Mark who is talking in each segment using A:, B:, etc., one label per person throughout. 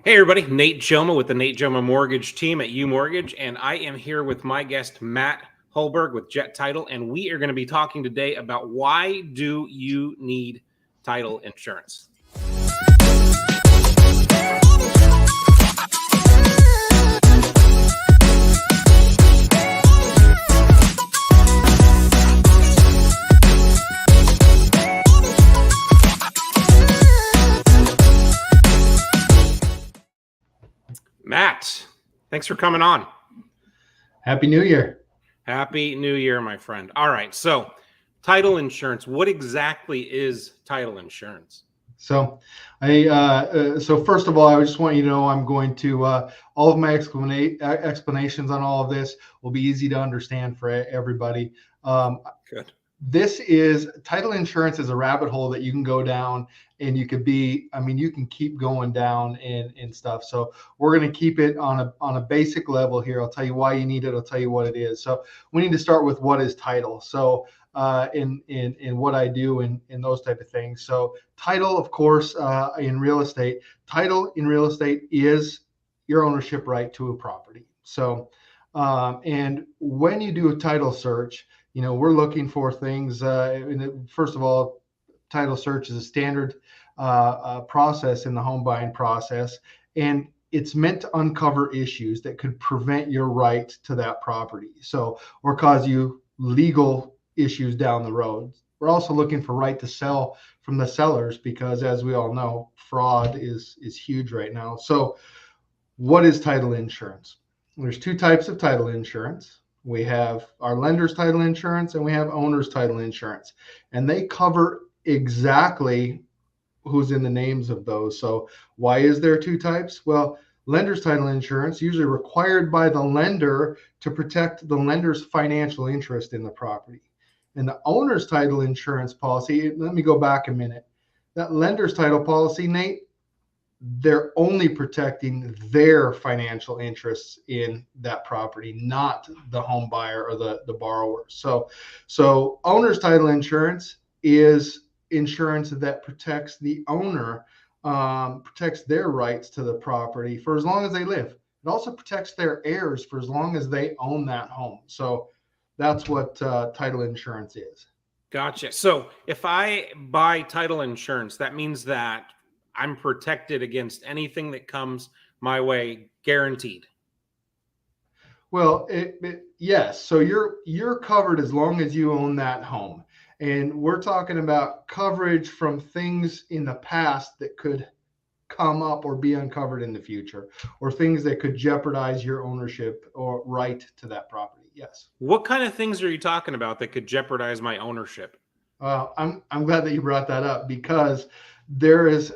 A: Hey everybody, Nate Joma with the Nate Joma Mortgage team at U Mortgage, and I am here with my guest Matt Hulberg with Jett Title, and we are going to be talking today about why do you need title insurance? Matt, thanks for coming on.
B: Happy New Year.
A: Happy New Year, my friend. All right, so title insurance. What exactly is title insurance?
B: So so first of all, I just want you to know I'm going to all of my explanations on all of this will be easy to understand for everybody.
A: Good.
B: This is title insurance is a rabbit hole that you can go down, and you can keep going down and stuff. So we're going to keep it on a basic level here. I'll tell you why you need it. I'll tell you what it is. So we need to start with what is title. So in what I do and those type of things. So title, of course, in real estate, title in real estate is your ownership right to a property. So and when you do a title search, we're looking for things. First of all, title search is a standard process in the home buying process, and it's meant to uncover issues that could prevent your right to that property. So, or cause you legal issues down the road. We're also looking for right to sell from the sellers because, as we all know, fraud is huge right now. So, what is title insurance? There's two types of title insurance. We have our lender's title insurance and we have owner's title insurance, and they cover exactly who's in the names of those. So why is there two types? Well, lender's title insurance usually required by the lender to protect the lender's financial interest in the property. And the owner's title insurance policy, let me go back a minute. That lender's title policy, Nate, they're only protecting their financial interests in that property, not the home buyer or the borrower. So owner's title insurance is insurance that protects the owner, protects their rights to the property for as long as they live. It also protects their heirs for as long as they own that home. So that's what title insurance is.
A: Gotcha. So if I buy title insurance, that means that I'm protected against anything that comes my way, guaranteed.
B: Well, yes. So you're covered as long as you own that home, and we're talking about coverage from things in the past that could come up or be uncovered in the future, or things that could jeopardize your ownership or right to that property. Yes.
A: What kind of things are you talking about that could jeopardize my ownership?
B: I'm glad that you brought that up because there is,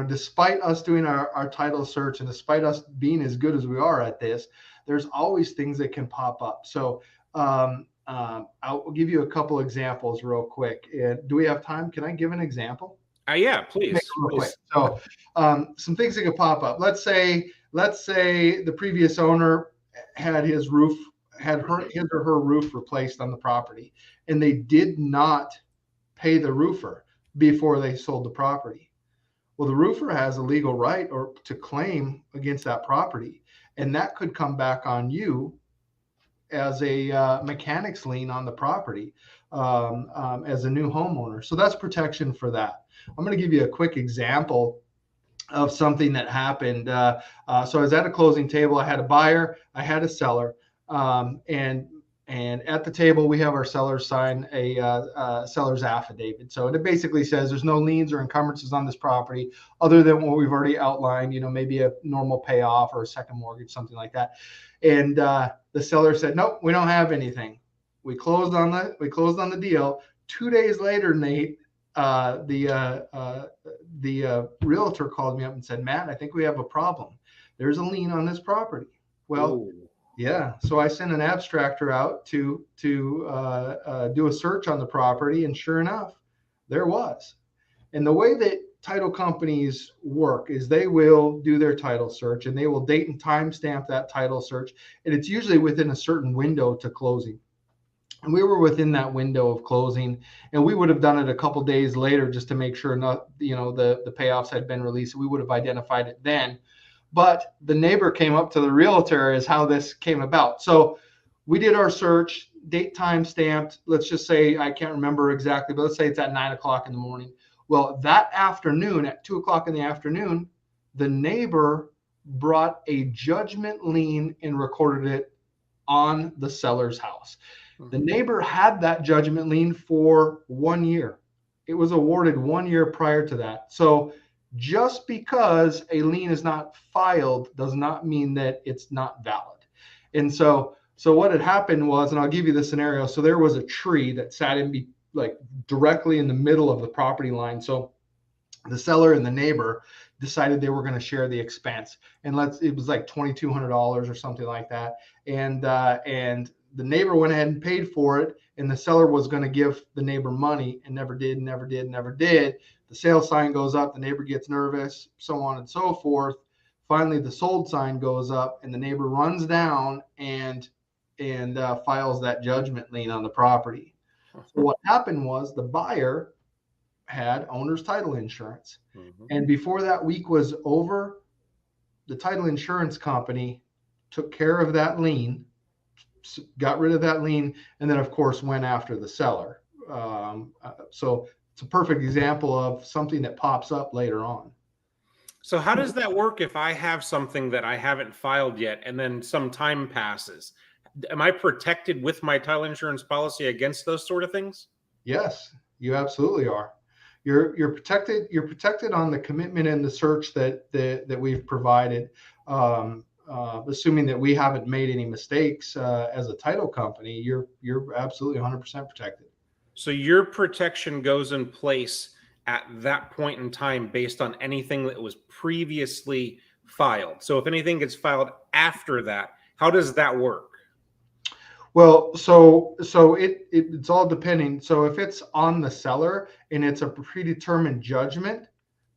B: despite us doing our title search and despite us being as good as we are at this, there's always things that can pop up. So I'll give you a couple examples real quick. Do we have time? Can I give an example?
A: Yeah, please.
B: So some things that could pop up. Let's say the previous owner had his or her roof replaced on the property, and they did not pay the roofer before they sold the property. Well, the roofer has a legal right or to claim against that property, and that could come back on you as a mechanic's lien on the property as a new homeowner. So that's protection for that. I'm going to give you a quick example of something that happened. So I was at a closing table. I had a buyer, I had a seller, and at the table we have our sellers sign a seller's affidavit. So it basically says there's no liens or encumbrances on this property other than what we've already outlined. Maybe a normal payoff or a second mortgage, something like that. And the seller said, nope, we don't have anything. We closed on the deal. 2 days later, Nate, the realtor called me up and said, Matt, I think we have a problem. There's a lien on this property. Well, ooh. Yeah. So I sent an abstractor out to do a search on the property, and sure enough, there was. And the way that title companies work is they will do their title search, and they will date and timestamp that title search, and it's usually within a certain window to closing. And we were within that window of closing, and we would have done it a couple days later just to make sure the payoffs had been released. We would have identified it then. But the neighbor came up to the realtor is how this came about. So we did our search, date, time stamped. Let's just say, I can't remember exactly, but let's say it's at 9 o'clock in the morning. Well, that afternoon at 2 o'clock in the afternoon, the neighbor brought a judgment lien and recorded it on the seller's house. The neighbor had that judgment lien for 1 year. It was awarded 1 year prior to that. So just because a lien is not filed does not mean that it's not valid. And so what had happened was, and I'll give you the scenario. So there was a tree that sat like directly in the middle of the property line. So the seller and the neighbor decided they were going to share the expense, and it was like $2,200 or something like that. And the neighbor went ahead and paid for it, and the seller was going to give the neighbor money and never did. The sale sign goes up, the neighbor gets nervous, so on and so forth. Finally, the sold sign goes up, and the neighbor runs down and files that judgment lien on the property. So what happened was the buyer had owner's title insurance. And before that week was over, the title insurance company took care of that lien, got rid of that lien, and then of course went after the seller. So it's a perfect example of something that pops up later on.
A: So how does that work if I have something that I haven't filed yet and then some time passes? Am I protected with my title insurance policy against those sort of things?
B: Yes, you absolutely are. You're protected. You're protected on the commitment and the search that we've provided, assuming that we haven't made any mistakes as a title company. You're absolutely 100% protected.
A: So your protection goes in place at that point in time based on anything that was previously filed. So if anything gets filed after that, how does that work?
B: Well, so it's all depending. So if it's on the seller and it's a predetermined judgment,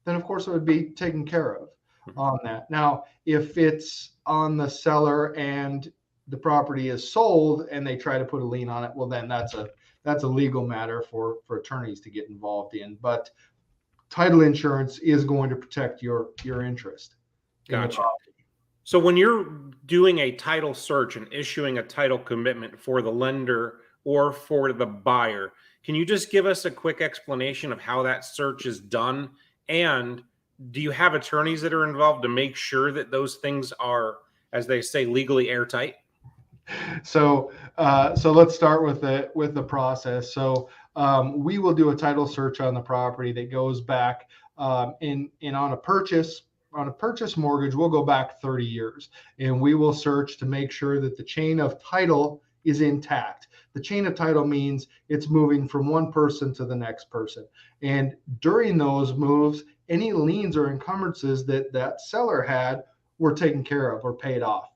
B: then of course it would be taken care of on that. Now, if it's on the seller and the property is sold and they try to put a lien on it, well, then that's a legal matter for attorneys to get involved in. But title insurance is going to protect your interest.
A: Gotcha. So when you're doing a title search and issuing a title commitment for the lender or for the buyer, can you just give us a quick explanation of how that search is done? And do you have attorneys that are involved to make sure that those things are, as they say, legally airtight?
B: So let's start with the process. So we will do a title search on the property that goes back in on a purchase. On a purchase mortgage, we'll go back 30 years, and we will search to make sure that the chain of title is intact. The chain of title means it's moving from one person to the next person. And during those moves, any liens or encumbrances that seller had were taken care of or paid off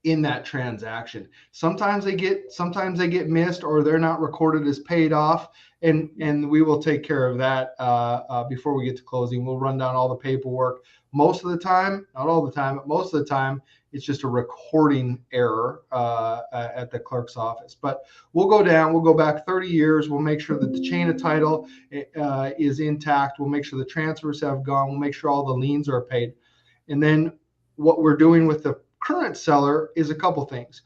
B: in that transaction. Sometimes they get missed, or they're not recorded as paid off, and we will take care of that before we get to closing. We'll run down all the paperwork. Most of the time, not all the time, but most of the time, it's just a recording error at the clerk's office. But we'll go back 30 years. We'll make sure that the chain of title is intact. We'll make sure the transfers have gone. We'll make sure all the liens are paid. And then what we're doing with the current seller is a couple things.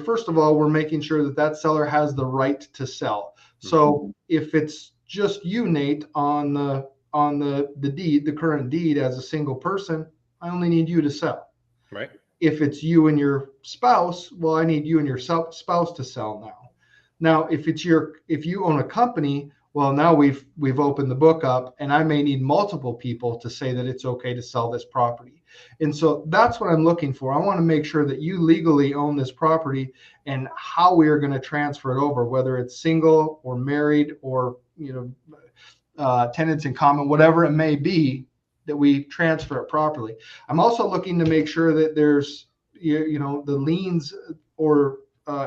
B: First of all, we're making sure that seller has the right to sell. So if it's just you, Nate, on the deed, the current deed as a single person, I only need you to sell.
A: Right.
B: If it's you and your spouse, well, I need you and your spouse to sell now. Now, if you own a company, well, now we've opened the book up, and I may need multiple people to say that it's okay to sell this property. And so that's what I'm looking for. I want to make sure that you legally own this property, and how we are going to transfer it over, whether it's single or married or tenants in common, whatever it may be, that we transfer it properly. I'm also looking to make sure that there's the liens or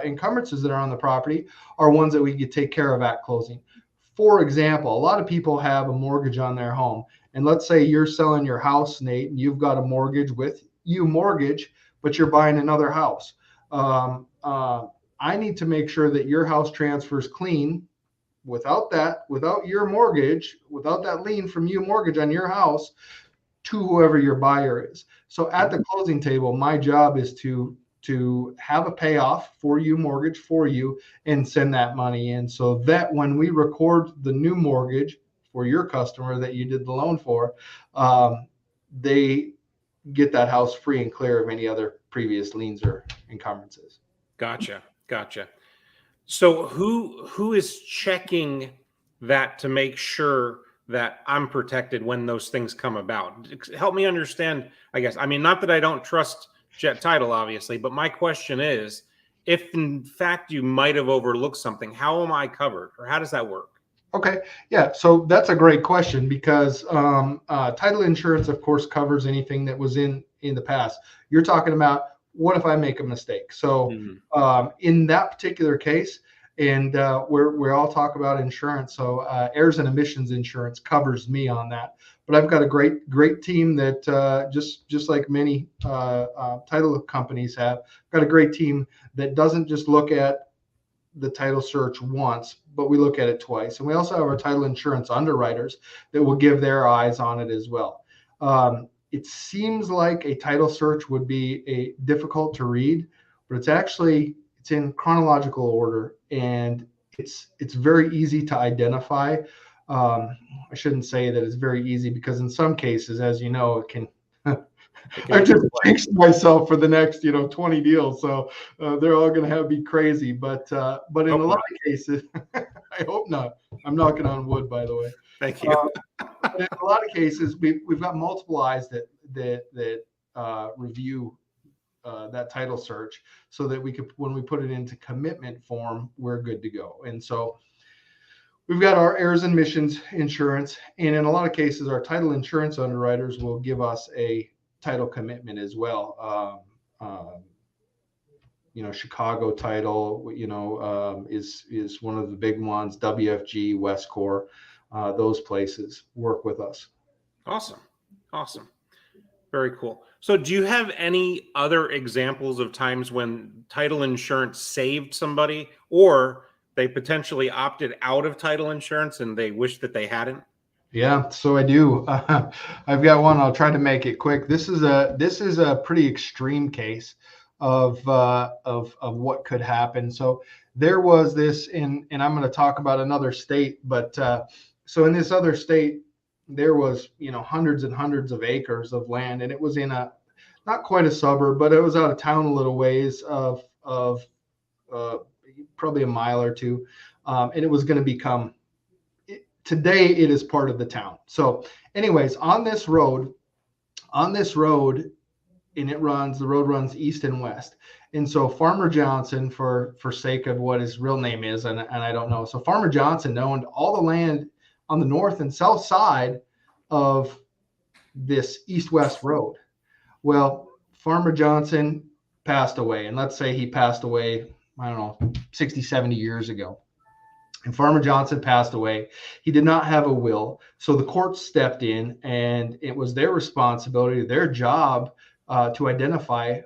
B: encumbrances that are on the property are ones that we could take care of at closing. For example, a lot of people have a mortgage on their home, and let's say you're selling your house, Nate, and you've got a mortgage with U Mortgage, but you're buying another house. I need to make sure that your house transfers clean. Without your mortgage, without that lien from U Mortgage on your house, to whoever your buyer is. So at the closing table, my job is to have a payoff for you, mortgage for you, and send that money in, so that when we record the new mortgage for your customer that you did the loan for, they get that house free and clear of any other previous liens or encumbrances.
A: Gotcha. Gotcha. So who is checking that to make sure that I'm protected when those things come about? Help me understand, I guess. I mean, not that I don't trust Jett Title, obviously, but my question is, if in fact you might have overlooked something, how am I covered, or how does that work?
B: Okay, yeah, so that's a great question, because title insurance, of course, covers anything that was in the past. You're talking about, what if I make a mistake? So in that particular case, and we all talk about insurance, so errors and omissions insurance covers me on that. But I've got a great team that just like many title companies have, got a great team that doesn't just look at the title search once, but we look at it twice. And we also have our title insurance underwriters that will give their eyes on it as well. It seems like a title search would be difficult to read, but it's in chronological order, and it's very easy to identify. I shouldn't say that it's very easy, because in some cases, as you know, it can I just jinxed myself for the next 20 deals, so they're all going to be crazy. But in a lot of cases, I hope not. I'm knocking on wood, by the way.
A: Thank you.
B: But in a lot of cases, we've got multiple eyes that review that title search, so that we could, when we put it into commitment form, we're good to go. And so we've got our errors and omissions insurance, and in a lot of cases, our title insurance underwriters will give us a title commitment as well. Chicago Title, is one of the big ones. WFG, Westcor, those places work with us.
A: Awesome. Very cool. So do you have any other examples of times when title insurance saved somebody, or they potentially opted out of title insurance and they wish that they hadn't?
B: Yeah, so I do. I've got one. I'll try to make it quick. This is a pretty extreme case of what could happen. So there was this and I'm going to talk about another state, but so in this other state, there was hundreds and hundreds of acres of land, and it was in a, not quite a suburb, but it was out of town a little ways of probably a mile or two, and it was going to become. Today it is part of the town. So anyways, on this road, and the road runs east and west. And so Farmer Johnson, for sake of what his real name is, and I don't know. So Farmer Johnson owned all the land on the north and south side of this east-west road. Well, Farmer Johnson passed away, and let's say he passed away, I don't know, 60, 70 years ago. And Farmer Johnson passed away. He did not have a will. So the courts stepped in, and it was their responsibility, their job, to identify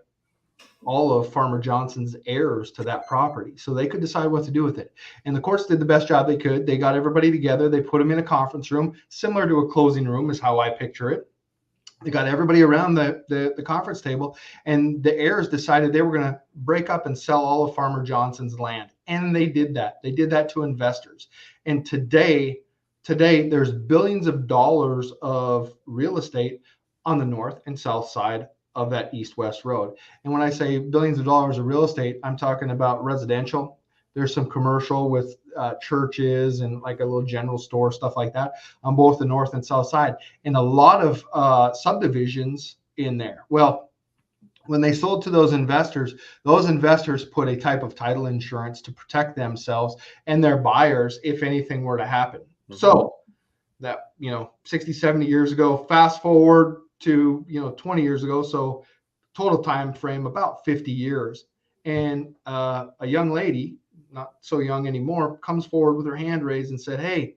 B: all of Farmer Johnson's heirs to that property, so they could decide what to do with it. And the courts did the best job they could. They got everybody together. They put them in a conference room, similar to a closing room is how I picture it. They got everybody around the conference table, and the heirs decided they were going to break up and sell all of Farmer Johnson's land. And they did that. They did that to investors. And today there's billions of dollars of real estate on the north and south side of that east-west road. And when I say billions of dollars of real estate, I'm talking about residential. There's some commercial with churches and like a little general store, stuff like that, on both the north and south side, and a lot of subdivisions in there. Well, when they sold to those investors put a type of title insurance to protect themselves and their buyers if anything were to happen. Mm-hmm. So that, 60, 70 years ago, fast forward to 20 years ago, so total time frame about 50 years, and a young lady, not so young anymore, comes forward with her hand raised and said, hey,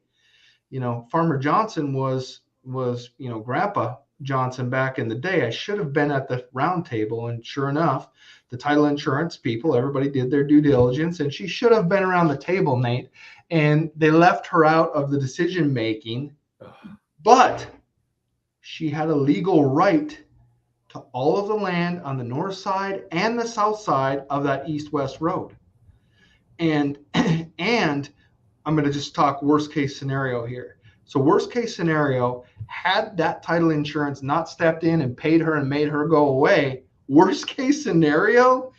B: Farmer Johnson was Grandpa Johnson back in the day. I should have been at the round table. And sure enough, the title insurance people, everybody did their due diligence, and she should have been around the table, Nate, and they left her out of the decision making, but she had a legal right to all of the land on the north side and the south side of that east-west road. And and I'm going to just talk worst case scenario here. So worst case scenario, had that title insurance not stepped in and paid her and made her go away, worst case scenario,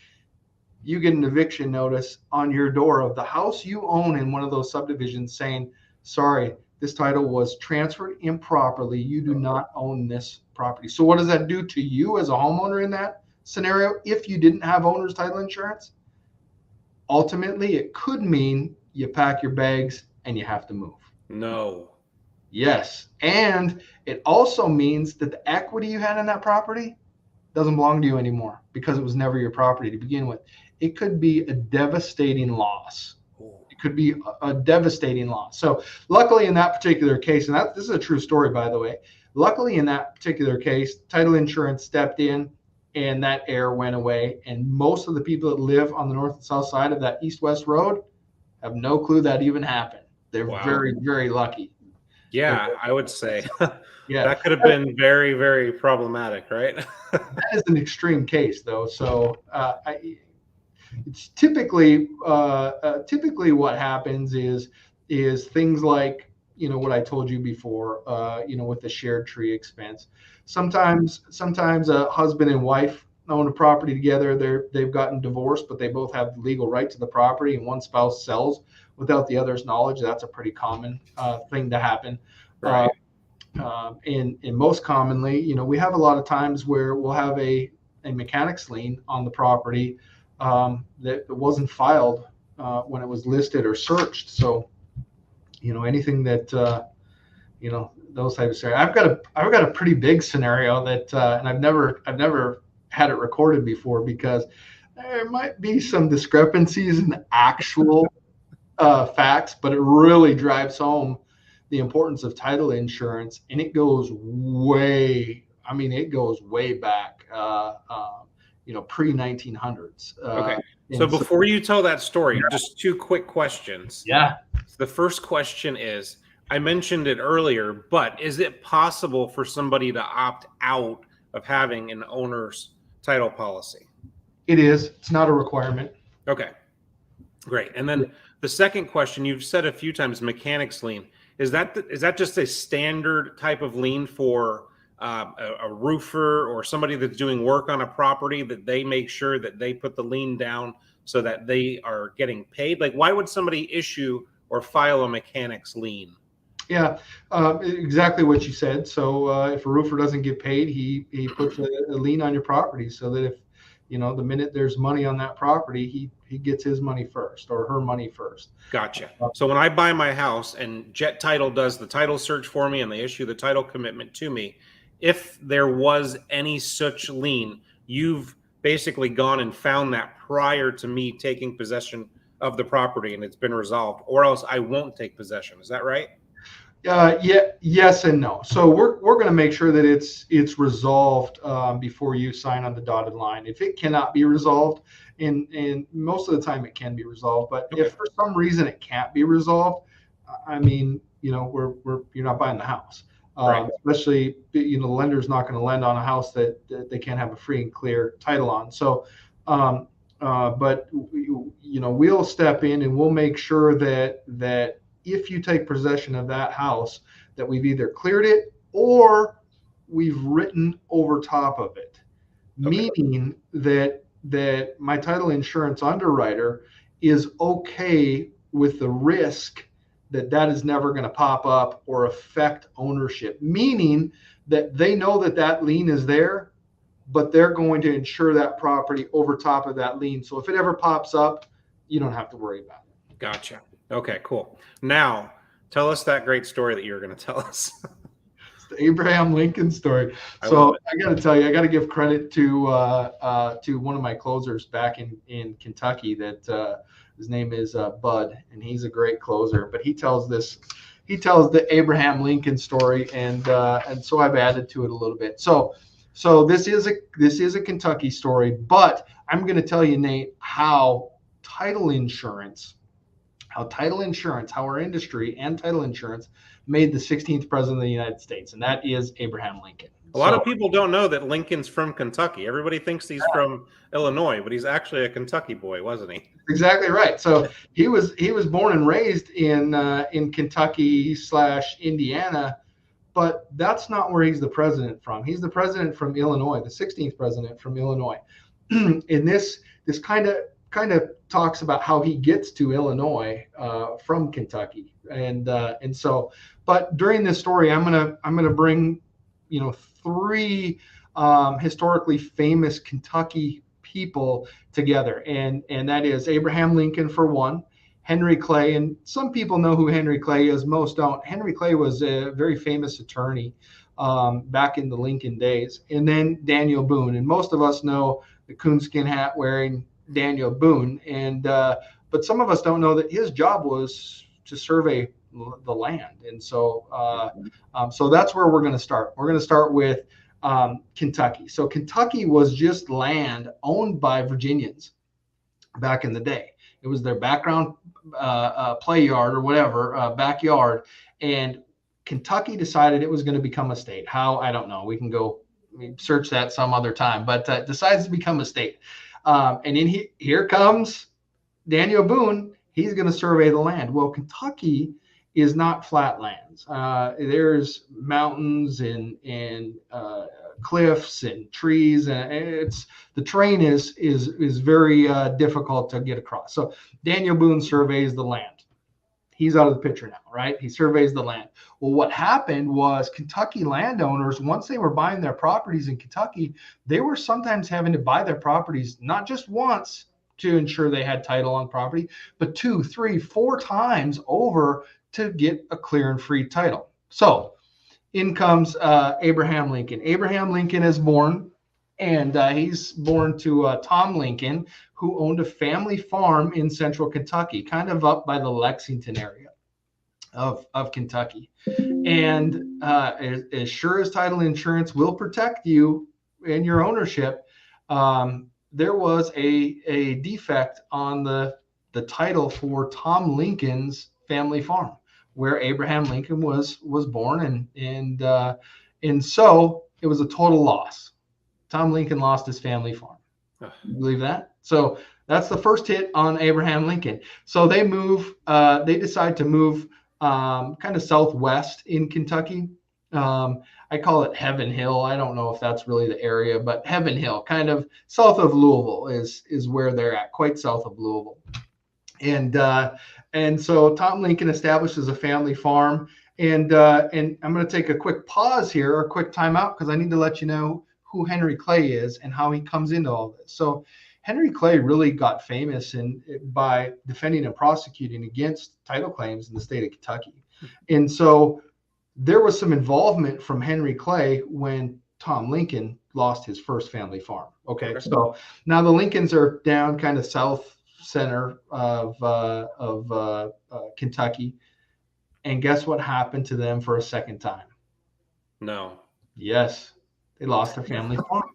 B: you get an eviction notice on your door of the house you own in one of those subdivisions saying, sorry, this title was transferred improperly. You do not own this property. So what does that do to you as a homeowner in that scenario if you didn't have owner's title insurance? Ultimately, it could mean you pack your bags and you have to move.
A: No.
B: Yes. And it also means that the equity you had in that property doesn't belong to you anymore because it was never your property to begin with. It could be a devastating loss. It could be a devastating loss. So luckily in that particular case, and this is a true story, by the way, luckily in that particular case, title insurance stepped in and that error went away. And most of the people that live on the north and south side of that east-west road have no clue that even happened. They're very, very lucky.
A: Yeah, I would say
B: yeah,
A: that could have been very, very problematic, right?
B: That is an extreme case, though. So it's typically what happens is things like, what I told you before, with the shared tree expense. Sometimes a husband and wife own a property together. They've gotten divorced, but they both have the legal right to the property, and one spouse sells without the other's knowledge. That's a pretty common thing to happen.
A: Right.
B: And most commonly, we have a lot of times where we'll have a mechanics lien on the property that wasn't filed when it was listed or searched. So, anything that, those types of scenarios. I've got a pretty big scenario that, and I've never had it recorded before because there might be some discrepancies in the actual facts, but it really drives home the importance of title insurance, and it goes way back, pre 1900s.
A: Okay. So before you tell that story, just two quick questions.
B: Yeah.
A: The first question is, I mentioned it earlier, but is it possible for somebody to opt out of having an owner's title policy?
B: It is. It's not a requirement.
A: Okay. Great. And then the second question, you've said a few times, mechanics lien. Is that just a standard type of lien for a roofer or somebody that's doing work on a property, that they make sure that they put the lien down so that they are getting paid? Like, why would somebody issue or file a mechanics lien?
B: Yeah, exactly what you said. So if a roofer doesn't get paid, he puts a lien on your property so that if, the minute there's money on that property, he gets his money first or her money first.
A: Gotcha. So when I buy my house and Jett Title does the title search for me and they issue the title commitment to me, if there was any such lien, you've basically gone and found that prior to me taking possession of the property and it's been resolved, or else I won't take possession. Is that right?
B: Yes and no. So we're going to make sure that it's resolved before you sign on the dotted line. If it cannot be resolved, and most of the time it can be resolved, but if for some reason it can't be resolved, I mean, you're not buying the house.
A: Right.
B: Especially, the lender's not going to lend on a house that they can't have a free and clear title on. So, but we'll step in and we'll make sure that if you take possession of that house, that we've either cleared it or we've written over top of it, meaning that my title insurance underwriter is okay with the risk that is never going to pop up or affect ownership, meaning that they know that lien is there, but they're going to insure that property over top of that lien. So if it ever pops up, you don't have to worry about it.
A: Gotcha. Okay, cool. Now, tell us that great story that you were going to tell us.
B: It's the Abraham Lincoln story. So I got to tell you, I got to give credit to one of my closers back in Kentucky. That his name is Bud, and he's a great closer. But he tells the Abraham Lincoln story, and so I've added to it a little bit. So this is a Kentucky story, but I'm going to tell you, Nate, how title insurance how title insurance, how our industry and title insurance made the 16th president of the United States, and that is Abraham Lincoln.
A: A lot of people don't know that Lincoln's from Kentucky. Everybody thinks he's from Illinois, but he's actually a Kentucky boy, wasn't he?
B: Exactly right. So he was born and raised in Kentucky / Indiana, but that's not where he's the president from. He's the president from Illinois, the 16th president from Illinois. And this kind of talks about how he gets to Illinois from Kentucky, and so. But during this story, I'm gonna bring, three historically famous Kentucky people together, and that is Abraham Lincoln for one, Henry Clay, and some people know who Henry Clay is, most don't. Henry Clay was a very famous attorney back in the Lincoln days, and then Daniel Boone, and most of us know the coonskin hat wearing Daniel Boone, and but some of us don't know that his job was to survey the land, and so so that's where we're going to start. We're going to start with Kentucky. So Kentucky was just land owned by Virginians back in the day. It was their background play yard or whatever, backyard, and Kentucky decided it was going to become a state. How? I don't know. We can go search that some other time, but decides to become a state. And then here comes Daniel Boone. He's going to survey the land. Well, Kentucky is not flat lands. There's mountains and cliffs and trees, and the terrain is very difficult to get across. So Daniel Boone surveys the land. He's out of the picture now, right? He surveys the land. Well, what happened was Kentucky landowners, once they were buying their properties in Kentucky, they were sometimes having to buy their properties not just once to ensure they had title on property, but 2, 3, 4 times over to get a clear and free title. So in comes Abraham Lincoln. Abraham Lincoln is born, and he's born to Tom Lincoln, who owned a family farm in central Kentucky, kind of up by the Lexington area of Kentucky. And as sure as title insurance will protect you in your ownership, there was a defect on the title for Tom Lincoln's family farm, where Abraham Lincoln was born, and so it was a total loss. Tom Lincoln lost his family farm. You believe that? So that's the first hit on Abraham Lincoln. So they decide to move kind of southwest in Kentucky. I call it Heaven Hill. I don't know if that's really the area, but Heaven Hill, kind of south of Louisville, is where they're at, quite south of Louisville. And so Tom Lincoln establishes a family farm, and I'm going to take a quick pause here, or a quick timeout, because I need to let you know who Henry Clay is and how he comes into all this. So Henry Clay really got famous by defending and prosecuting against title claims in the state of Kentucky. And so there was some involvement from Henry Clay when Tom Lincoln lost his first family farm. Okay. So now the Lincolns are down kind of south center of Kentucky. And guess what happened to them for a second time? No. Yes. They lost their family farm.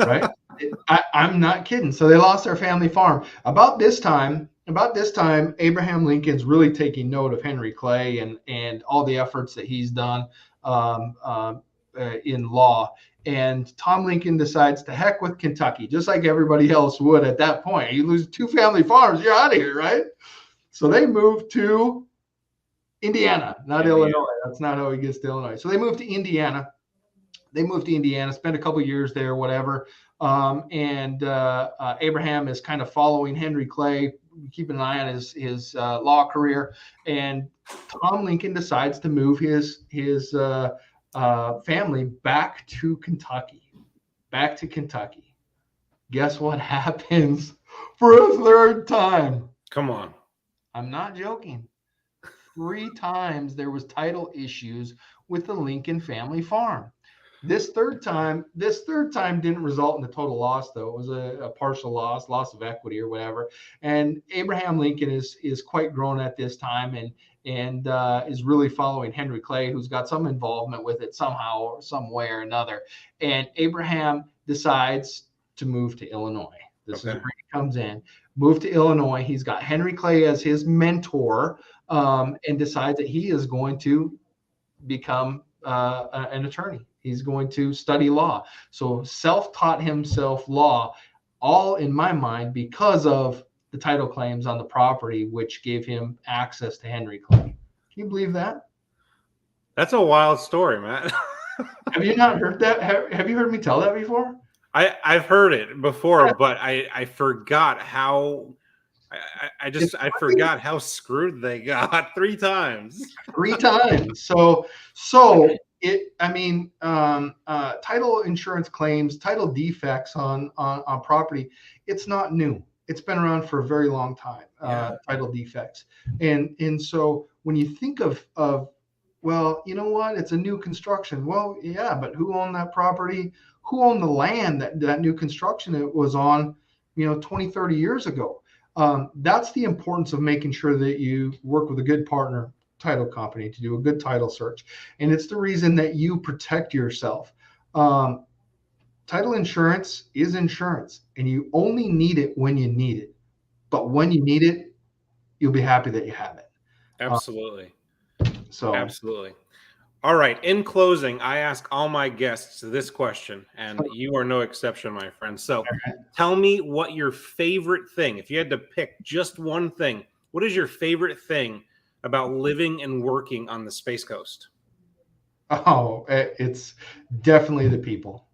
B: Right? I'm not kidding. So they lost their family farm. About this time, Abraham Lincoln's really taking note of Henry Clay and all the efforts that he's done in law. And Tom Lincoln decides to heck with Kentucky, just like everybody else would at that point. You lose 2 family farms, you're out of here, right? So they moved to Indiana, not Illinois. That's not how he gets to Illinois. So they moved to Indiana. Spent a couple years there, whatever. And Abraham is kind of following Henry Clay, keeping an eye on his law career. And Tom Lincoln decides to move his family back to Kentucky. Guess what happens for a third time? Come on. I'm not joking. 3 times there was title issues with the Lincoln family farm. This third time didn't result in a total loss, though. It was a partial loss of equity or whatever. And Abraham Lincoln is quite grown at this time and is really following Henry Clay, who's got some involvement with it somehow or some way or another. And Abraham decides to move to Illinois. This is where he comes in. moved to Illinois. He's got Henry Clay as his mentor, and decides that he is going to become an attorney. He's going to study law. So self-taught himself law, all in my mind because of the title claims on the property, which gave him access to Henry Clay. Can you believe that?
A: That's a wild story, Matt.
B: Have you not heard that? Have you heard me tell that before?
A: I've heard it before, but I forgot how I forgot how screwed they got 3 times.
B: 3 times. So title insurance claims, title defects on property, it's not new. It's been around for a very long time. Title defects, and so when you think of well, you know what? It's a new construction. Well, yeah, but who owned that property? Who owned the land that new construction it was on, 20, 30 years ago? That's the importance of making sure that you work with a good partner title company to do a good title search. And it's the reason that you protect yourself. Title insurance is insurance, and you only need it when you need it. But when you need it, you'll be happy that you have it.
A: Absolutely.
B: Absolutely.
A: All right. In closing, I ask all my guests this question, and you are no exception, my friend. So tell me what your favorite thing, if you had to pick just one thing, what is your favorite thing about living and working on the Space Coast?
B: Oh, it's definitely the people.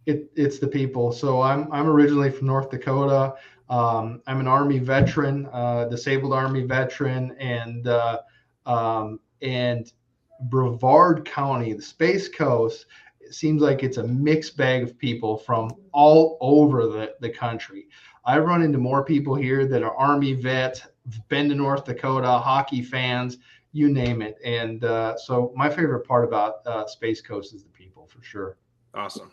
B: It's the people. So I'm originally from North Dakota. I'm an Army veteran, disabled Army veteran, and Brevard County, the Space Coast, it seems like it's a mixed bag of people from all over the country. I run into more people here that are Army vets, been to North Dakota, hockey fans, you name it. And so my favorite part about Space Coast is the people, for sure.
A: Awesome.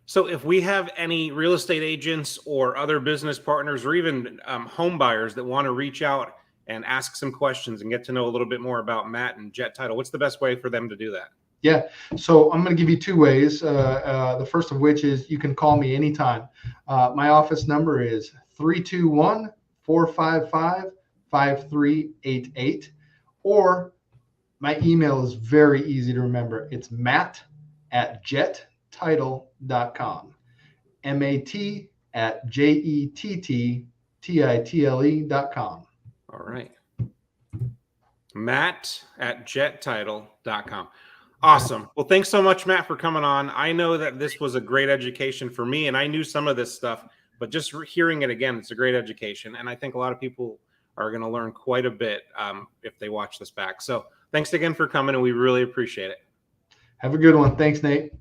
A: So if we have any real estate agents or other business partners or even home buyers that want to reach out and ask some questions and get to know a little bit more about Matt and Jett Title, what's the best way for them to do that?
B: Yeah. So I'm going to give you 2 ways. The first of which is you can call me anytime. My office number is 321-455-5388, or my email is very easy to remember. It's matt@jetttitle.com. matt@jetttitle.com.
A: All right. Matt@jetttitle.com. Awesome. Well, thanks so much, Matt, for coming on. I know that this was a great education for me, and I knew some of this stuff, but just hearing it again, it's a great education. And I think a lot of people are going to learn quite a bit if they watch this back. So thanks again for coming, and we really appreciate it.
B: Have a good one. Thanks, Nate.